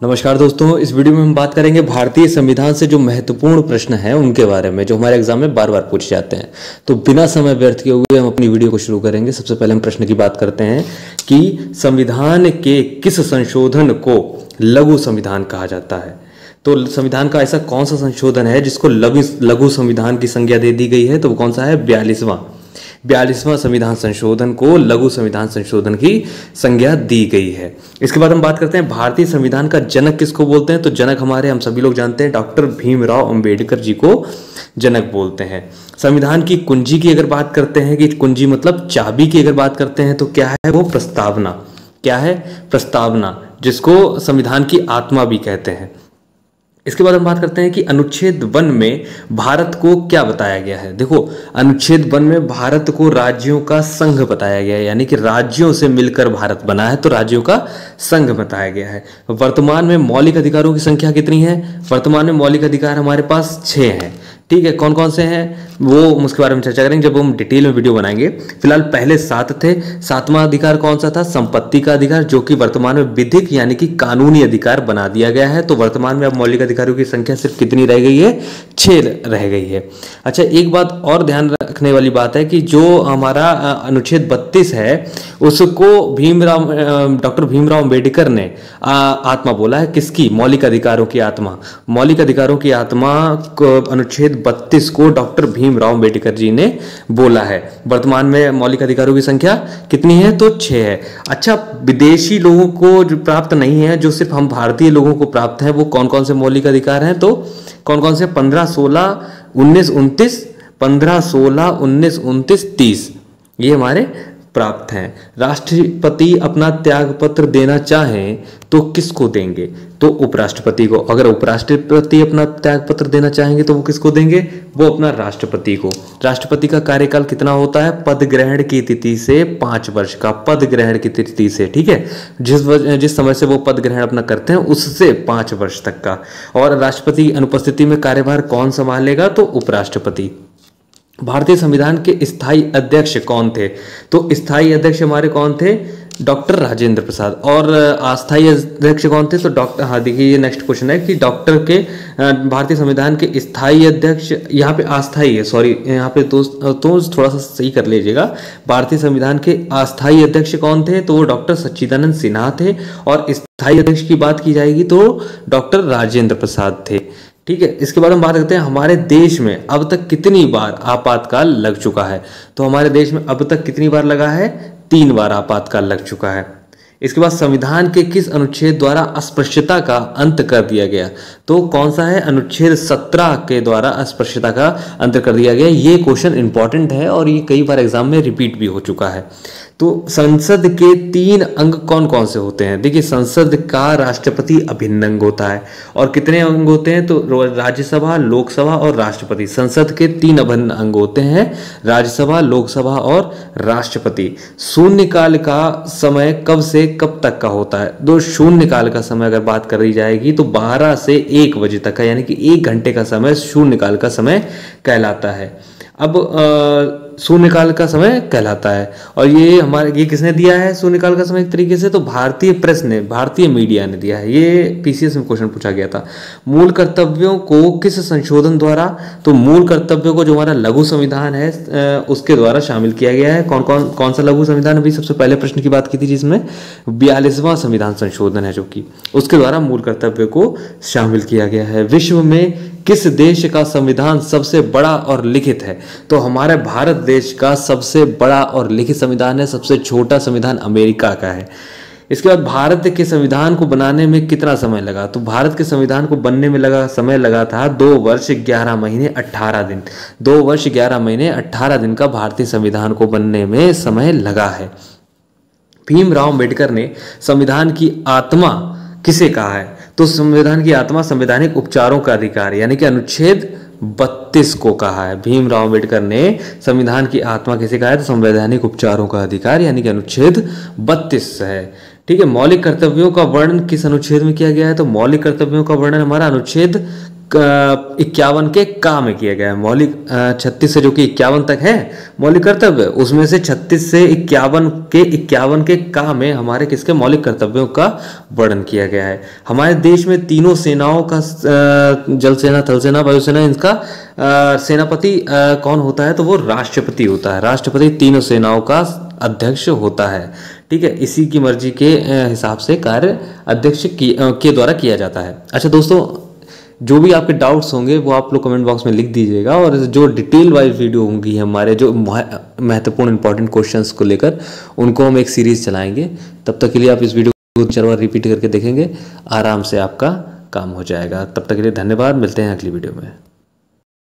नमस्कार दोस्तों, इस वीडियो में हम बात करेंगे भारतीय संविधान से जो महत्वपूर्ण प्रश्न हैं उनके बारे में, जो हमारे एग्जाम में बार बार पूछे जाते हैं। तो बिना समय व्यर्थ किए हुए हम अपनी वीडियो को शुरू करेंगे। सबसे पहले हम प्रश्न की बात करते हैं कि संविधान के किस संशोधन को लघु संविधान कहा जाता है। तो संविधान का ऐसा कौन सा संशोधन है जिसको लघु संविधान की संज्ञा दे दी गई है? तो वो कौन सा है? 42वां संविधान संशोधन को लघु संविधान संशोधन की संज्ञा दी गई है। इसके बाद हम बात करते हैं भारतीय संविधान का जनक किसको बोलते हैं। तो जनक हमारे हम सभी लोग जानते हैं डॉक्टर भीमराव अंबेडकर जी को जनक बोलते हैं। संविधान की कुंजी की अगर बात करते हैं कि कुंजी मतलब चाबी की अगर बात करते हैं तो क्या है वो? प्रस्तावना। क्या है? प्रस्तावना, जिसको संविधान की आत्मा भी कहते हैं। इसके बाद हम बात करते हैं कि अनुच्छेद 1 में भारत को क्या बताया गया है। देखो, अनुच्छेद 1 में भारत को राज्यों का संघ बताया गया है, यानी कि राज्यों से मिलकर भारत बना है, तो राज्यों का संघ बताया गया है। वर्तमान में मौलिक अधिकारों की संख्या कितनी है? वर्तमान में मौलिक अधिकार हमारे पास 6 हैं। ठीक है, कौन कौन से हैं वो उसके बारे में चर्चा करेंगे जब हम डिटेल में वीडियो बनाएंगे। फिलहाल पहले 7 थे। 7वां अधिकार कौन सा था? संपत्ति का अधिकार, जो कि वर्तमान में विधिक यानी कि कानूनी अधिकार बना दिया गया है। तो वर्तमान में अब मौलिक अधिकारों की संख्या सिर्फ कितनी रह गई है? 6 रह गई है। अच्छा, एक बात और ध्यान रखने वाली बात है कि जो हमारा अनुच्छेद 32 है उसको डॉक्टर भीमराव अंबेडकर ने आत्मा बोला है। किसकी? मौलिक अधिकारों की आत्मा। मौलिक अधिकारों की आत्मा को अनुच्छेद 32 को डॉक्टर भीमराव अंबेडकर जी ने बोला है। वर्तमान में मौलिक अधिकारों की संख्या कितनी है? तो 6 है। अच्छा, विदेशी लोगों को जो प्राप्त नहीं है, जो सिर्फ हम भारतीय लोगों को प्राप्त है, वो कौन कौन से मौलिक अधिकार हैं? तो कौन कौन से? 15, 16, 19, 29, 15, 16, 19, 29, 30 ये हमारे प्राप्त हैं। राष्ट्रपति अपना त्याग पत्र देना चाहें तो किसको देंगे? तो उपराष्ट्रपति को। अगर उपराष्ट्रपति अपना त्याग पत्र देना चाहेंगे तो वो किसको देंगे? वो अपना राष्ट्रपति को। राष्ट्रपति का कार्यकाल कितना होता है? पद ग्रहण की तिथि से 5 वर्ष का। पद ग्रहण की तिथि से, ठीक है, जिस समय से वो पद ग्रहण अपना करते हैं उससे 5 वर्ष तक का। और राष्ट्रपति की अनुपस्थिति में कार्यभार कौन संभालेगा? तो उपराष्ट्रपति। भारतीय संविधान के स्थायी अध्यक्ष कौन थे? तो स्थायी अध्यक्ष हमारे कौन थे? डॉक्टर राजेंद्र प्रसाद। और अस्थायी अध्यक्ष कौन थे? तो डॉक्टर, हाँ देखिए ये नेक्स्ट क्वेश्चन है कि डॉक्टर के भारतीय संविधान के स्थायी अध्यक्ष, यहाँ पे अस्थायी है, सॉरी यहाँ पे तो थोड़ा सा सही कर लीजिएगा। भारतीय संविधान के अस्थायी अध्यक्ष कौन थे? तो वो डॉक्टर सच्चिदानंद सिन्हा थे। और स्थायी अध्यक्ष की बात की जाएगी तो डॉक्टर राजेंद्र प्रसाद थे। ठीक है, इसके बाद हम बात करते हैं हमारे देश में अब तक कितनी बार आपातकाल लग चुका है। तो हमारे देश में अब तक कितनी बार लगा है? 3 बार आपातकाल लग चुका है। इसके बाद संविधान के किस अनुच्छेद द्वारा अस्पृश्यता का अंत कर दिया गया? तो कौन सा है? अनुच्छेद 17 के द्वारा अस्पृश्यता का अंत कर दिया गया। ये क्वेश्चन इंपॉर्टेंट है और ये कई बार एग्जाम में रिपीट भी हो चुका है। तो संसद के 3 अंग कौन कौन से होते हैं? देखिए, संसद का राष्ट्रपति अभिन्न अंग होता है। और कितने अंग होते हैं? तो राज्यसभा, लोकसभा और राष्ट्रपति। संसद के 3 अभिन्न अंग होते हैं, राज्यसभा, लोकसभा और राष्ट्रपति। शून्यकाल का समय कब से कब तक का होता है? दो शून्यकाल का समय अगर बात करी जाएगी तो 12 से 1 बजे तक का, यानी कि 1 घंटे का समय शून्यकाल का समय कहलाता है। अब शून्यकाल का समय कहलाता है। और ये किसने दिया है शून्यकाल का समय? एक तरीके से तो भारतीय प्रेस ने, भारतीय मीडिया ने दिया है। ये पीसीएस में क्वेश्चन पूछा गया था। मूल कर्तव्यों को किस संशोधन द्वारा? तो मूल कर्तव्यों को जो हमारा लघु संविधान है उसके द्वारा शामिल किया गया है। कौन सा लघु संविधान? अभी सबसे पहले प्रश्न की बात की थी जिसमें 42वां संविधान संशोधन है, जो कि उसके द्वारा मूल कर्तव्य को शामिल किया गया है। विश्व में किस देश का संविधान सबसे बड़ा और लिखित है? तो हमारे भारत देश का सबसे बड़ा और लिखित संविधान है। सबसे छोटा संविधान अमेरिका का है। इसके बाद भारत के संविधान को बनाने में कितना समय लगा? तो भारत के संविधान को बनने में समय लगा था 2 वर्ष 11 महीने 18 दिन। 2 वर्ष 11 महीने 18 दिन का भारतीय संविधान को बनने में समय लगा है। भीमराव अंबेडकर ने संविधान की आत्मा किसे कहा है? तो संविधान की आत्मा संवैधानिक उपचारों का अधिकार, यानी कि अनुच्छेद 32 को कहा है। भीमराव अंबेडकर ने संविधान की आत्मा किसे कहा है? तो संवैधानिक उपचारों का अधिकार, यानी कि अनुच्छेद 32 है। ठीक है, मौलिक कर्तव्यों का वर्णन किस अनुच्छेद में किया गया है? तो मौलिक कर्तव्यों का वर्णन हमारा अनुच्छेद 51 के का में किया गया है। मौलिक 36 से जो कि 51 तक है मौलिक कर्तव्य, उसमें से 36 से 51 के का में हमारे किसके मौलिक कर्तव्यों का वर्णन किया गया है। हमारे देश में तीनों सेनाओं का जल सेना, थल सेना, वायुसेना, इनका सेनापति कौन होता है, तो वो राष्ट्रपति होता है। राष्ट्रपति तीनों सेनाओं का अध्यक्ष होता है, ठीक है। इसी की मर्जी के हिसाब से कार्य अध्यक्ष के द्वारा किया जाता है। अच्छा दोस्तों, जो भी आपके डाउट्स होंगे वो आप लोग कमेंट बॉक्स में लिख दीजिएगा, और जो डिटेल वाइज वीडियो होंगी हमारे जो महत्वपूर्ण इंपॉर्टेंट क्वेश्चंस को लेकर, उनको हम एक सीरीज चलाएंगे। तब तक के लिए आप इस वीडियो को 4 बार रिपीट करके देखेंगे, आराम से आपका काम हो जाएगा। तब तक के लिए धन्यवाद, मिलते हैं अगली वीडियो में।